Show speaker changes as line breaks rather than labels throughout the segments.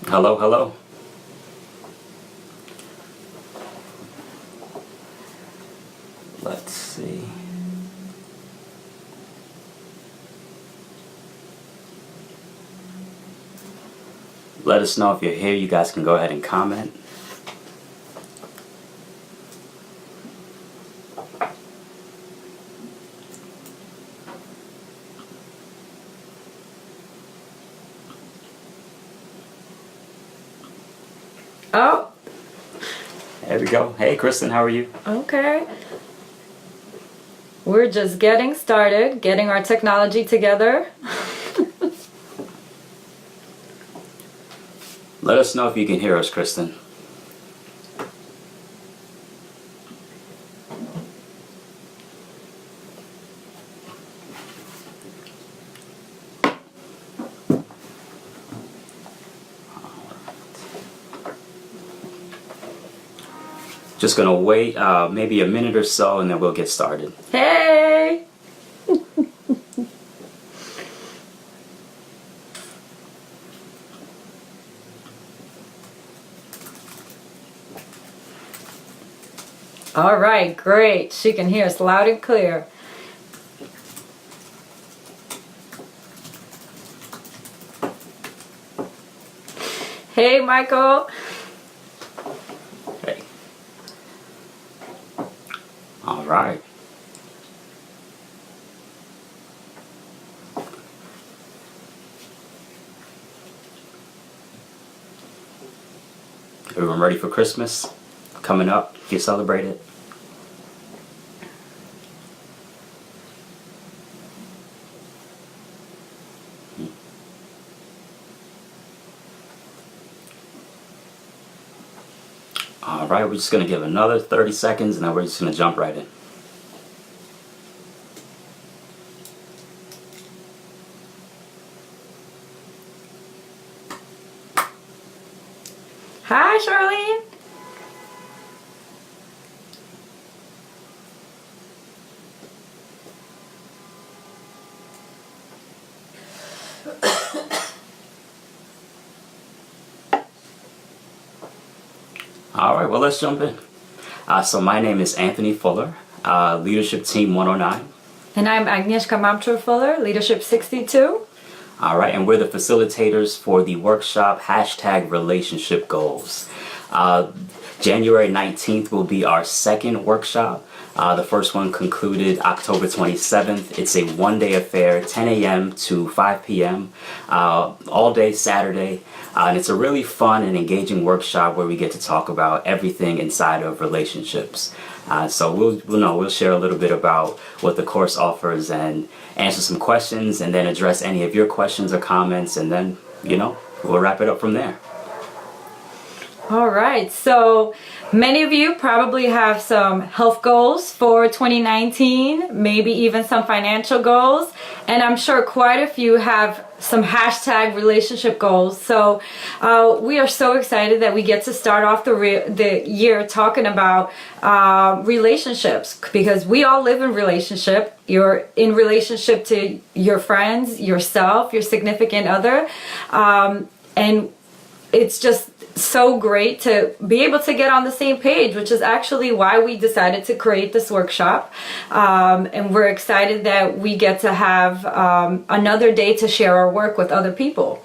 Hello, hello. Let's see. Let us know if you're here. You guys can go ahead and comment.
Oh,
There we go. Hey, Kristen, how are you?
okay. We're just getting started, getting our technology together.
Let us know if you can hear us, Kristen. Just gonna wait maybe a minute or so and then we'll get started.
Hey! All right, great. She can hear us loud and clear. Hey, Michael.
Okay. All right. Everyone ready for Christmas? Coming up, you celebrate it? All right, we're just gonna give another 30 seconds and then we're just gonna jump right in.
Hi, Charlene.
All right, well, let's jump in. So my name is Anthony Fuller, Leadership Team 109.
And I'm Agnieszka Mamczur Fuller, Leadership 62.
All right, and we're the facilitators for the workshop #Relationship Goals. January 19th will be our second workshop. The first one concluded October 27th. It's a one-day affair, 10 a.m. to 5 p.m., all day Saturday. And it's a really fun and engaging workshop where we get to talk about everything inside of relationships. So we'll share a little bit about what the course offers and answer some questions and then address any of your questions or comments, and then, we'll wrap it up from there.
All right, so many of you probably have some health goals for 2019, maybe even some financial goals, and I'm sure quite a few have some #relationship goals. So we are so excited that we get to start off the year talking about relationships, because we all live in relationship. You're in relationship to your friends, yourself, your significant other, and it's just so great to be able to get on the same page, which is actually why we decided to create this workshop. And we're excited that we get to have another day to share our work with other people.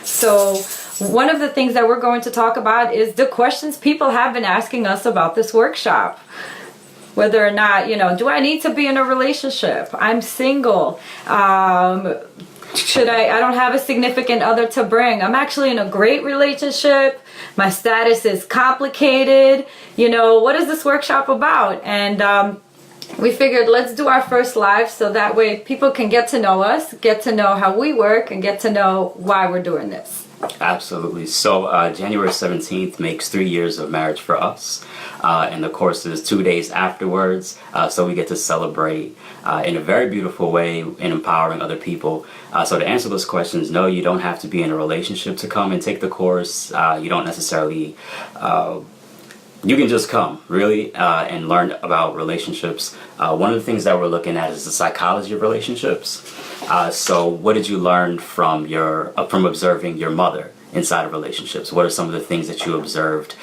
So one of the things that we're going to talk about is the questions people have been asking us about this workshop. Whether or not, do I need to be in a relationship? I'm single. I don't have a significant other to bring. I'm actually in a great relationship. My status is complicated. What is this workshop about? And we figured, let's do our first live so that way people can get to know us, get to know how we work, and get to know why we're doing this.
Absolutely. So January 17th makes 3 years of marriage for us. And the course is 2 days afterwards. So we get to celebrate in a very beautiful way in empowering other people. So to answer those questions, no, you don't have to be in a relationship to come and take the course. You don't necessarily... you can just come, really, and learn about relationships. One of the things that we're looking at is the psychology of relationships. So what did you learn from observing your mother inside of relationships? What are some of the things that you observed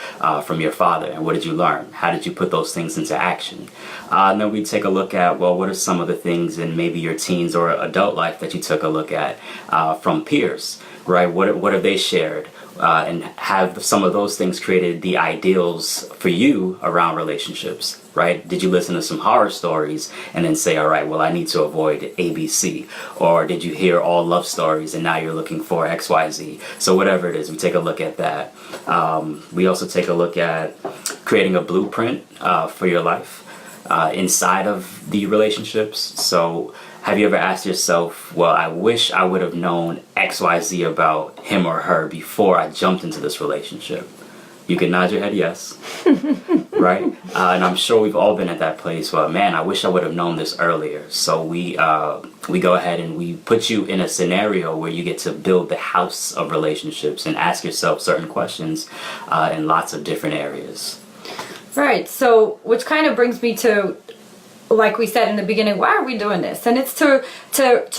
from your father, and what did you learn? How did you put those things into action? And then we take a look at, well, what are some of the things in maybe your teens or adult life that you took a look at from peers, right? What have they shared? And have some of those things created the ideals for you around relationships, right? Did you listen to some horror stories and then say, all right, well, I need to avoid ABC? Or did you hear all love stories and now you're looking for XYZ? So whatever it is, we take a look at that. We also take a look at creating a blueprint for your life inside of the relationships. So have you ever asked yourself, well, I wish I would have known XYZ about him or her before I jumped into this relationship? You can nod your head yes, right? And I'm sure we've all been at that place where, man, I wish I would have known this earlier. So we go ahead and we put you in a scenario where you get to build the house of relationships and ask yourself certain questions in lots of different areas.
Right. So, which kind of brings me to, like we said in the beginning, why are we doing this? And it's to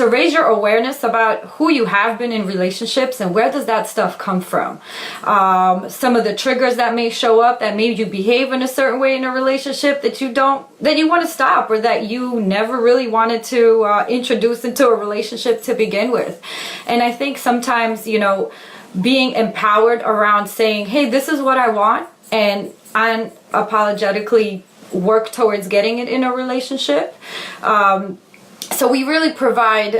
raise your awareness about who you have been in relationships and where does that stuff come from. Some of the triggers that may show up that made you behave in a certain way in a relationship that you want to stop, or that you never really wanted to introduce into a relationship to begin with. And I think sometimes, being empowered around saying, hey, this is what I want, and unapologetically work towards getting it in a relationship. So we really provide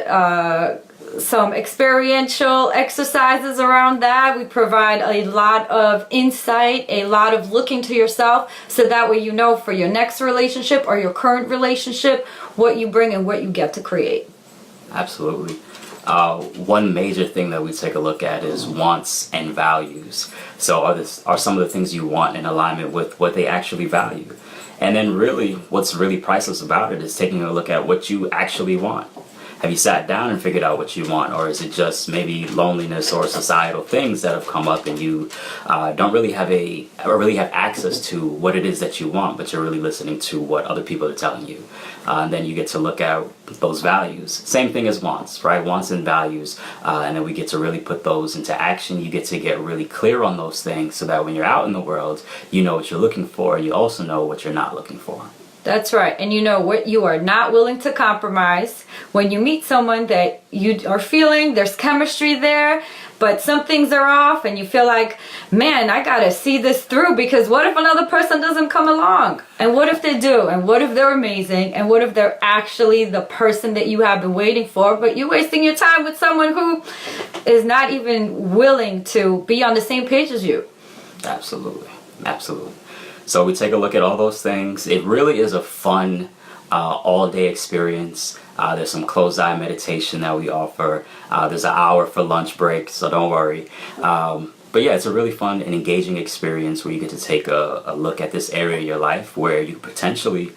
some experiential exercises around that. We provide a lot of insight, a lot of looking to yourself, so that way you know for your next relationship or your current relationship what you bring and what you get to create.
Absolutely. One major thing that we take a look at is wants and values. So are some of the things you want in alignment with what they actually value? And then really, what's really priceless about it is taking a look at what you actually want. Have you sat down and figured out what you want, or is it just maybe loneliness or societal things that have come up and you don't really have access to what it is that you want, but you're really listening to what other people are telling you? And then you get to look at those values. Same thing as wants, right? Wants and values. And then we get to really put those into action. You get to get really clear on those things so that when you're out in the world, you know what you're looking for, and you also know what you're not looking for.
That's right. And you know what you are not willing to compromise. When you meet someone that you are feeling there's chemistry there, but some things are off and you feel like, man, I gotta see this through, because what if another person doesn't come along? And what if they do? And what if they're amazing? And what if they're actually the person that you have been waiting for, but you're wasting your time with someone who is not even willing to be on the same page as you?
Absolutely. Absolutely. So we take a look at all those things. It really is a fun all-day experience. There's some closed-eye meditation that we offer. There's an hour for lunch break, so don't worry. But yeah, it's a really fun and engaging experience where you get to take a look at this area of your life where you potentially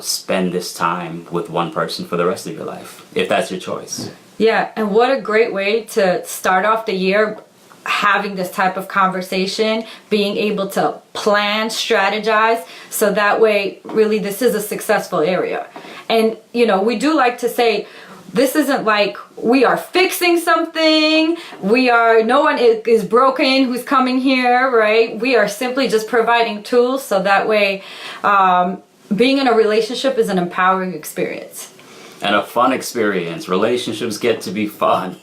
spend this time with one person for the rest of your life, if that's your choice.
Yeah, and what a great way to start off the year, having this type of conversation, being able to plan, strategize, so that way really this is a successful area. And we do like to say, this isn't like we are fixing something, no one is broken who's coming here, right? We are simply just providing tools, so that way being in a relationship is an empowering experience. And
a fun experience. Relationships get to be fun.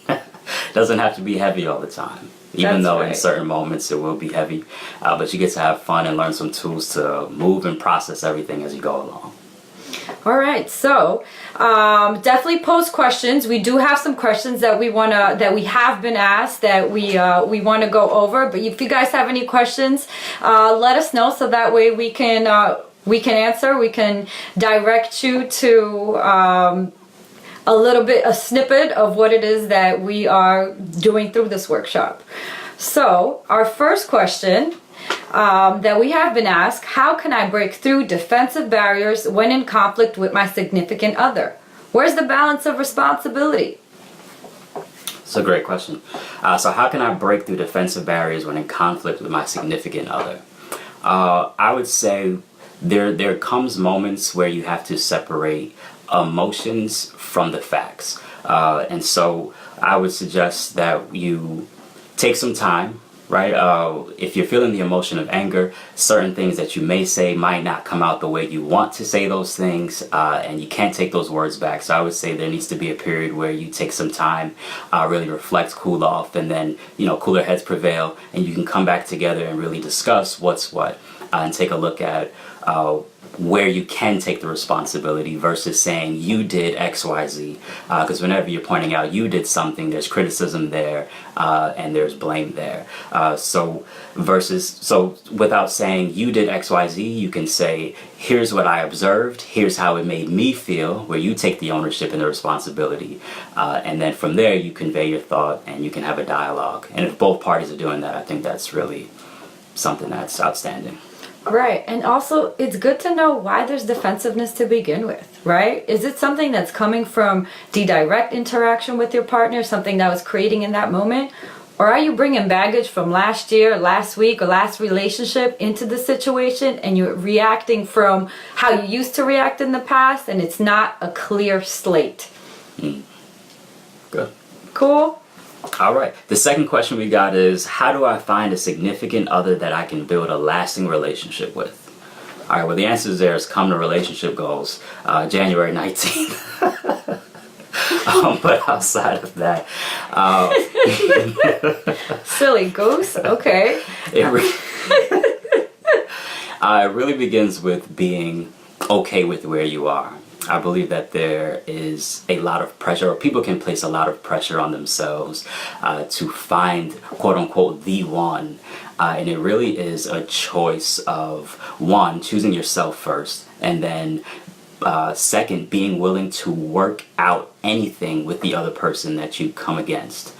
Doesn't have to be heavy all the time. Even though in certain moments it will be heavy. But you get to have fun and learn some tools to move and process everything as you go along.
All right, so definitely post questions. We do have some questions that we have been asked that we want to go over. But if you guys have any questions, let us know, so that way we can answer. We can direct you to a snippet of what it is that we are doing through this workshop. So our first question that we have been asked: how can I break through defensive barriers when in conflict with my significant other? Where's the balance of responsibility?
It's a great question. So how can I break through defensive barriers when in conflict with my significant other? I would say there comes moments where you have to separate emotions from the facts. And so I would suggest that you take some time, right? If you're feeling the emotion of anger, certain things that you may say might not come out the way you want to say those things, and you can't take those words back. So I would say there needs to be a period where you take some time, really reflect, cool off, and then, cooler heads prevail, and you can come back together and really discuss what's what, and take a look at where you can take the responsibility versus saying you did XYZ. Because whenever you're pointing out you did something, there's criticism there, and there's blame there. So without saying you did XYZ, you can say, here's what I observed, here's how it made me feel, where you take the ownership and the responsibility. And then from there, you convey your thought and you can have a dialogue. And if both parties are doing that, I think that's really something that's outstanding.
Right. And also, it's good to know why there's defensiveness to begin with, right? Is it something that's coming from the direct interaction with your partner, something that was creating in that moment? Or are you bringing baggage from last year, last week, or last relationship into the situation, and you're reacting from how you used to react in the past, and it's not a clear slate?
Good.
Cool.
All right. The second question we got is, how do I find a significant other that I can build a lasting relationship with? All right. Well, the answer there is come to Relationship Goals, January 19th. But outside of that,
silly goose. Okay.
It really begins with being okay with where you are. I believe that there is a lot of pressure, or people can place a lot of pressure on themselves to find, quote unquote, the one. And it really is a choice of, one, choosing yourself first, and then second, being willing to work out anything with the other person that you come against.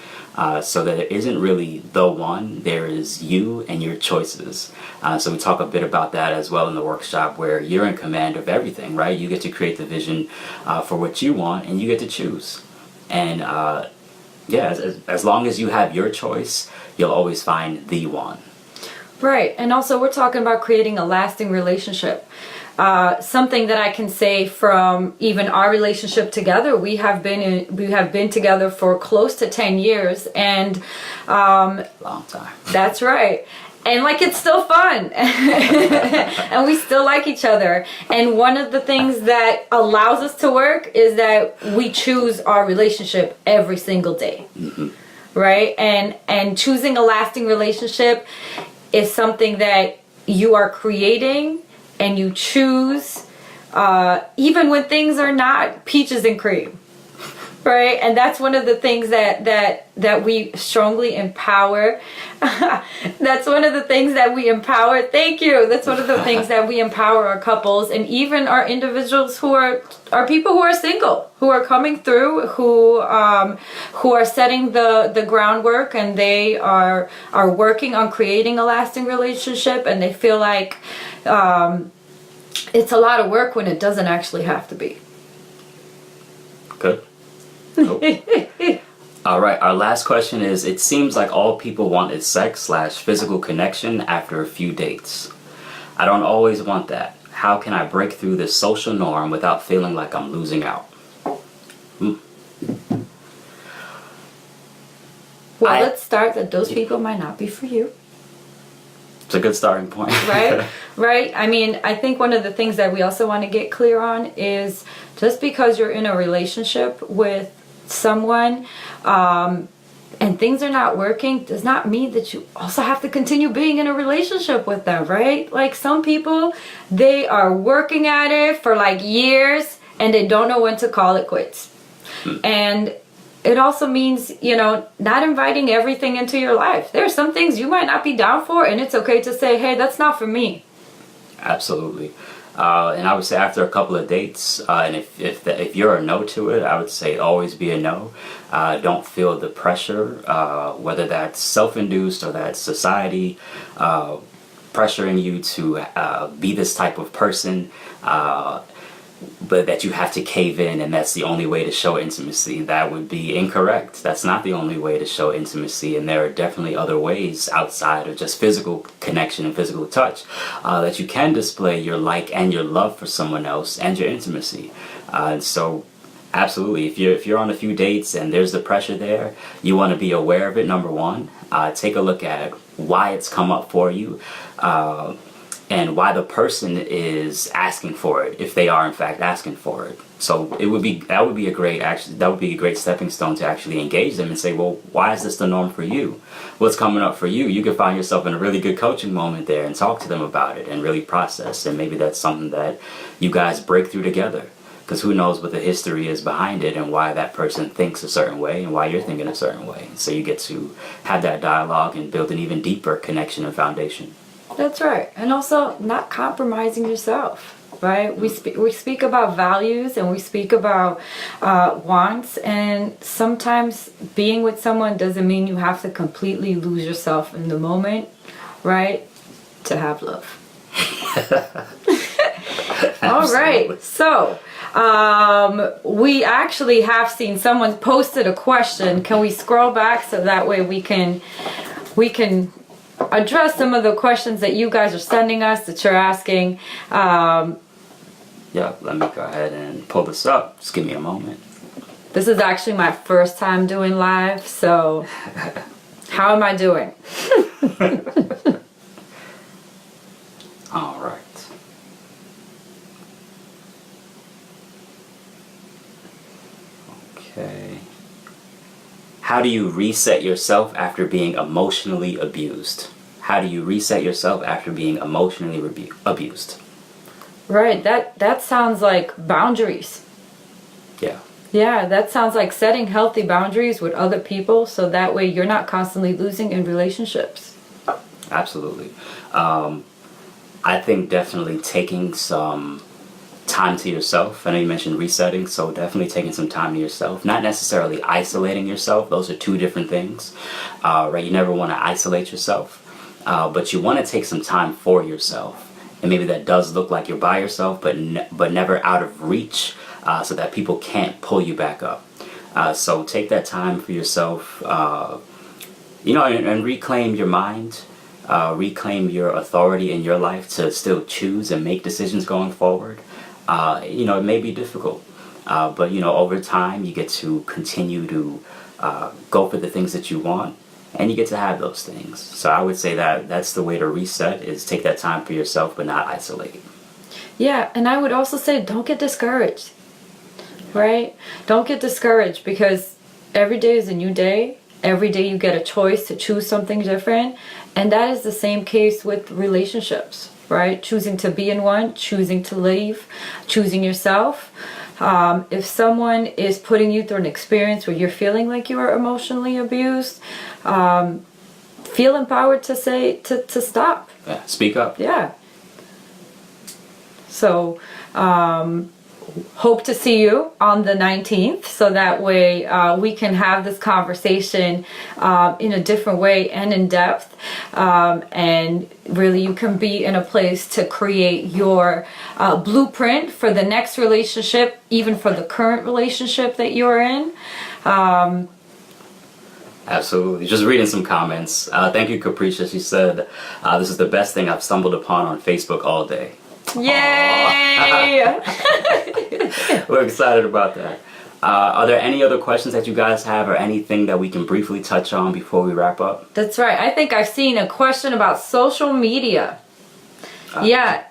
So that it isn't really the one, there is you and your choices. So we talk a bit about that as well in the workshop, where you're in command of everything, right? You get to create the vision for what you want, and you get to choose. And as long as you have your choice, you'll always find the one.
Right. And also, we're talking about creating a lasting relationship. Something that I can say from even our relationship together, we have been together for close to 10 years, and
long time.
That's right. And it's still fun. And we still like each other. And one of the things that allows us to work is that we choose our relationship every single day. Mm-hmm. Right? And choosing a lasting relationship is something that you are creating, and you choose even when things are not peaches and cream, right? And that's one of the things that we strongly empower. That's one of the things that we empower. Thank you. That's one of the things that we empower our couples, and even our individuals who are people who are single, who are coming through, who are setting the groundwork, and they are working on creating a lasting relationship, and they feel like it's a lot of work when it doesn't actually have to be.
Good. Nope. All right, our last question is, it seems like all people want is sex/physical connection after a few dates. I don't always want that. How can I break through this social norm without feeling like I'm losing out?
Well, let's start that those people might not be for you.
It's a good starting point.
Right. I mean, I think one of the things that we also want to get clear on is, just because you're in a relationship with someone and things are not working does not mean that you also have to continue being in a relationship with them, right? Some people, they are working at it for years, and they don't know when to call it quits. And it also means, not inviting everything into your life. There are some things you might not be down for, and it's okay to say, hey, that's not for me.
Absolutely. And I would say after a couple of dates, and if you're a no to it, I would say always be a no. Don't feel the pressure, whether that's self-induced or that's society pressuring you to be this type of person, but that you have to cave in and that's the only way to show intimacy. That would be incorrect. That's not the only way to show intimacy, and there are definitely other ways outside of just physical connection and physical touch that you can display your like and your love for someone else and your intimacy. And so Absolutely. If you're on a few dates and there's the pressure there, you want to be aware of it. Number one, take a look at why it's come up for you, and why the person is asking for it, if they are in fact asking for it. So that would be a great stepping stone to actually engage them and say, well, why is this the norm for you? What's coming up for you? You can find yourself in a really good coaching moment there and talk to them about it and really process. And maybe that's something that you guys break through together. Because who knows what the history is behind it and why that person thinks a certain way and why you're thinking a certain way. So you get to have that dialogue and build an even deeper connection and foundation.
That's right. And also not compromising yourself, right? We speak about values and we speak about wants, and sometimes being with someone doesn't mean you have to completely lose yourself in the moment, right? To have love. All right. So we actually have seen someone posted a question. Can we scroll back so that way we can address some of the questions that you guys are sending us, that you're asking?
Yeah, let me go ahead and pull this up. Just give me a moment.
This is actually my first time doing live, so how am I doing?
All right. Okay. How do you reset yourself after being emotionally abused? How do you reset yourself after being emotionally abused?
Right, that sounds like boundaries.
Yeah.
Yeah, that sounds like setting healthy boundaries with other people so that way you're not constantly losing in relationships.
Absolutely. I think definitely taking some time to yourself. I know you mentioned resetting, so definitely taking some time to yourself. Not necessarily isolating yourself. Those are two different things, right? You never want to isolate yourself, but you want to take some time for yourself. And maybe that does look like you're by yourself, but never out of reach, so that people can't pull you back up. So take that time for yourself, and reclaim your mind. Reclaim your authority in your life to still choose and make decisions going forward. It may be difficult, but over time you get to continue to go for the things that you want, and you get to have those things. So I would say that that's the way to reset, is take that time for yourself but not isolate.
Yeah, and I would also say don't get discouraged, right? Don't get discouraged, because every day is a new day. Every day you get a choice to choose something different. And that is the same case with relationships, right? Choosing to be in one, choosing to leave, choosing yourself. If someone is putting you through an experience where you're feeling like you are emotionally abused, feel empowered to say, to stop.
Yeah, speak up.
Yeah. So, hope to see you on the 19th, so that way we can have this conversation in a different way and in depth, and really you can be in a place to create your blueprint for the next relationship, even for the current relationship that you're in.
Absolutely. Just reading some comments. Thank you, Capricia. She said, this is the best thing I've stumbled upon on Facebook all day.
Yay!
We're excited about that. Are there any other questions that you guys have, or anything that we can briefly touch on before we wrap up?
That's right. I think I've seen a question about social media. Yeah.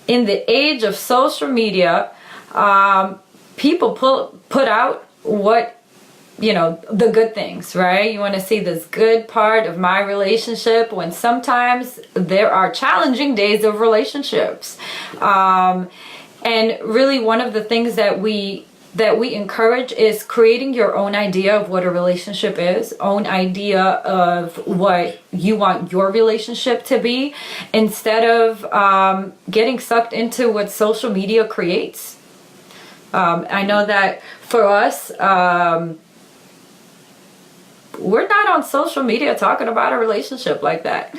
In the age of social media, people put out what, the good things, right? You want to see this good part of my relationship, when sometimes there are challenging days of relationships. And really one of the things that we encourage is creating your own idea of what a relationship is, own idea of what you want your relationship to be, instead of getting sucked into what social media creates. I know that for us, we're not on social media talking about a relationship like that.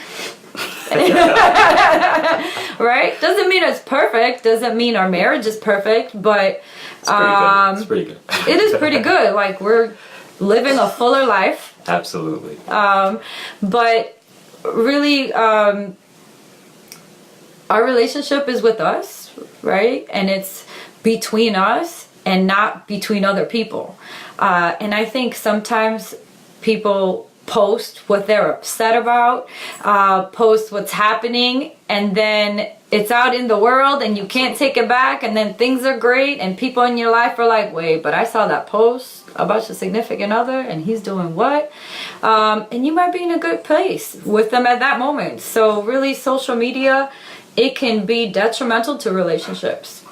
Right? Doesn't mean it's perfect, doesn't mean our marriage is perfect, but
it's pretty good.
It is pretty good. Like, we're living a fuller life.
Absolutely.
But really, our relationship is with us, right? And it's between us. and not between other people. And I think sometimes people post what they're upset about, post what's happening, and then it's out in the world and you can't take it back, and then things are great and people in your life are like, wait, but I saw that post about your significant other and he's doing what? And you might be in a good place with them at that moment. So really, social media, it can be detrimental to relationships.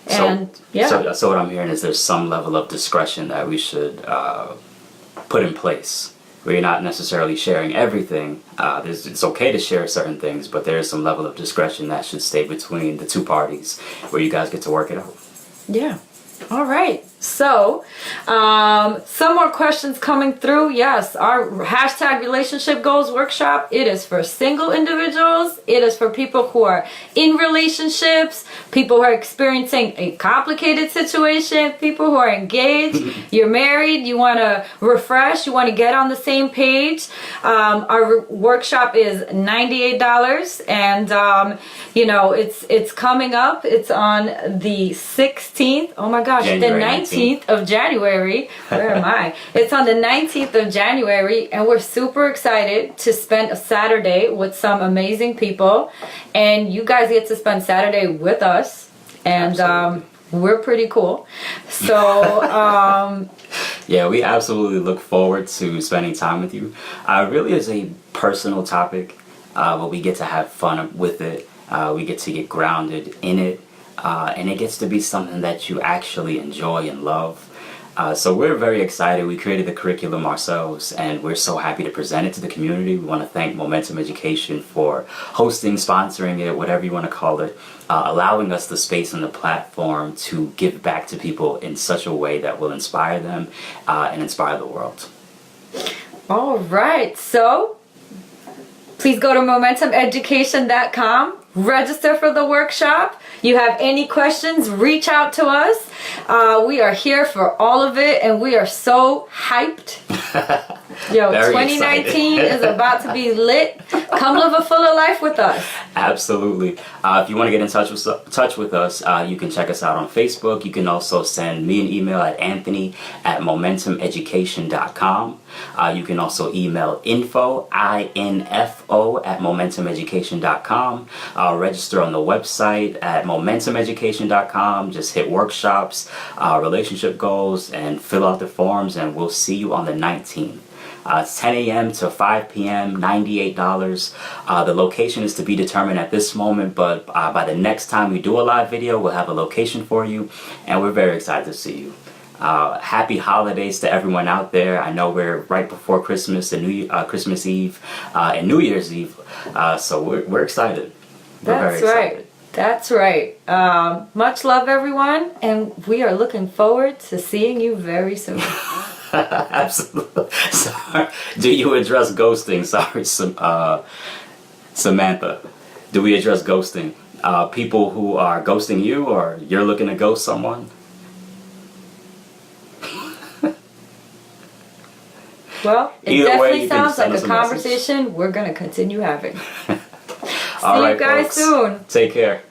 And
so what I'm hearing is there's some level of discretion that we should put in place. We're not necessarily sharing everything. It's okay to share certain things, but there is some level of discretion that should stay between the two parties where you guys get to work it out.
Yeah. All right. So, some more questions coming through. Yes, our hashtag relationship goals workshop, it is for single individuals. It is for people who are in relationships, people who are experiencing a complicated situation, people who are engaged, you're married, you want to refresh, you want to get on the same page. Our workshop is $98, and it's coming up. It's on the 16th. Oh my gosh,
January
the 19th of January. Where am I? It's on the 19th of January, and we're super excited to spend a Saturday with some amazing people, and you guys get to spend Saturday with us, and we're pretty cool. So
yeah, we absolutely look forward to spending time with you. Really is a personal topic, but we get to have fun with it. We get to get grounded in it. And it gets to be something that you actually enjoy and love. So we're very excited. We created the curriculum ourselves, and we're so happy to present it to the community. We want to thank Momentum Education for hosting, sponsoring it, whatever you want to call it, allowing us the space and the platform to give back to people in such a way that will inspire them and inspire the world.
all right. So please go to momentumeducation.com. Register for the workshop. You have any questions, reach out to us. We are here for all of it, and we are so hyped. Yo,
Very
2019 is about to be lit. Come live a fuller life with us.
Absolutely. If you want to get in touch with us, you can check us out on Facebook. You can also send me an email at anthony@momentumeducation.com. You can also email info @momentumeducation.com. Register on the website at momentumeducation.com. Just hit workshops, relationship goals, and fill out the forms, and we'll see you on the 19th. It's 10 a.m. to 5 p.m., $98. The location is to be determined at this moment, but by the next time we do a live video, we'll have a location for you, and we're very excited to see you. Happy holidays to everyone out there. I know we're right before Christmas and Christmas Eve and New Year's Eve, so we're excited. We're very excited.
That's right. Much love, everyone, and we are looking forward to seeing you very soon.
Absolutely. Sorry. Do you address ghosting? Sorry, Samantha. Do we address ghosting? People who are ghosting you, or you're looking to ghost someone?
Well, it
Either
definitely
way,
sounds like a
conversation
we're going to continue having.
All
See
right,
you guys
folks.
soon.
Take care.